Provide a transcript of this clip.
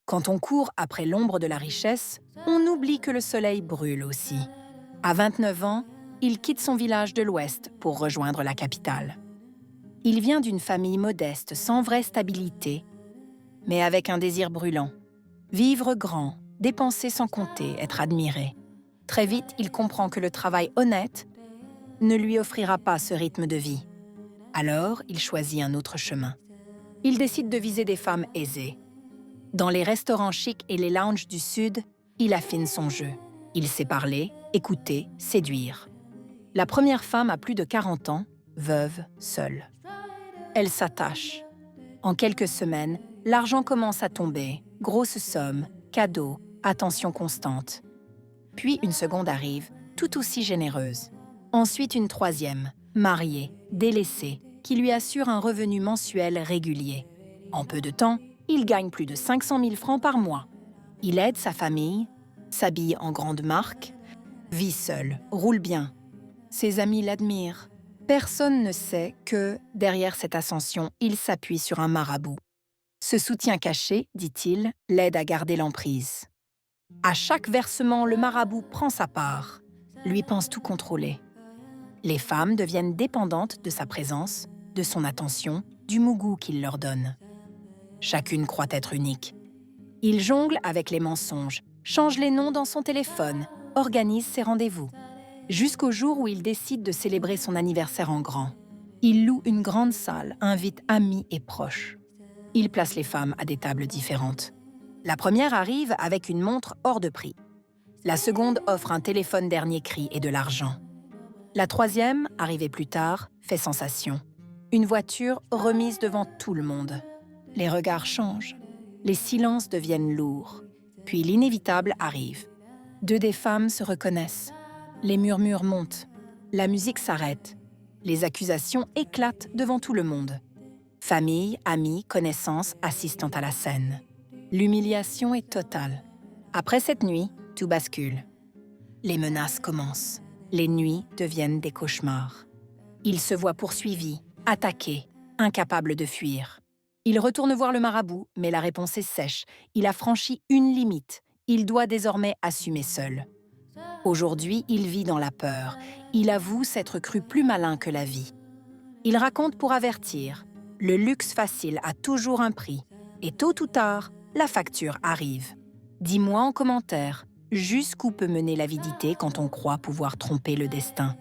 Quand on court après l'ombre de la richesse, on oublie que le soleil brûle aussi. À 29 ans, il quitte son village de l'Ouest pour rejoindre la capitale. Il vient d'une famille modeste, sans vraie stabilité, mais avec un désir brûlant. Vivre grand, dépenser sans compter, être admiré. Très vite, il comprend que le travail honnête ne lui offrira pas ce rythme de vie. Alors, il choisit un autre chemin. Il décide de viser des femmes aisées. Dans les restaurants chics et les lounges du Sud, il affine son jeu. Il sait parler, écouter, séduire. La première femme a plus de 40 ans, veuve, seule. Elle s'attache. En quelques semaines, l'argent commence à tomber. Grosses sommes, cadeaux, attention constante. Puis une seconde arrive, tout aussi généreuse. Ensuite une troisième, mariée, délaissée, qui lui assure un revenu mensuel régulier. En peu de temps, il gagne plus de 500 000 francs par mois. Il aide sa famille, s'habille en grande marque, vit seul, roule bien. Ses amis l'admirent. Personne ne sait que, derrière cette ascension, il s'appuie sur un marabout. Ce soutien caché, dit-il, l'aide à garder l'emprise. À chaque versement, le marabout prend sa part, lui pense tout contrôler. Les femmes deviennent dépendantes de sa présence, de son attention, du mougou qu'il leur donne. Chacune croit être unique. Il jongle avec les mensonges, change les noms dans son téléphone, organise ses rendez-vous. Jusqu'au jour où il décide de célébrer son anniversaire en grand. Il loue une grande salle, invite amis et proches. Il place les femmes à des tables différentes. La première arrive avec une montre hors de prix. La seconde offre un téléphone dernier cri et de l'argent. La troisième, arrivée plus tard, fait sensation. Une voiture remise devant tout le monde. Les regards changent. Les silences deviennent lourds. Puis l'inévitable arrive. Deux des femmes se reconnaissent. Les murmures montent. La musique s'arrête. Les accusations éclatent devant tout le monde. Famille, amis, connaissances assistant à la scène. L'humiliation est totale. Après cette nuit, tout bascule. Les menaces commencent. Les nuits deviennent des cauchemars. Il se voit poursuivi, attaqué, incapable de fuir. Il retourne voir le marabout, mais la réponse est sèche. Il a franchi une limite. Il doit désormais assumer seul. Aujourd'hui, il vit dans la peur. Il avoue s'être cru plus malin que la vie. Il raconte pour avertir. Le luxe facile a toujours un prix. Et tôt ou tard, la facture arrive. Dis-moi en commentaire, jusqu'où peut mener l'avidité quand on croit pouvoir tromper le destin ?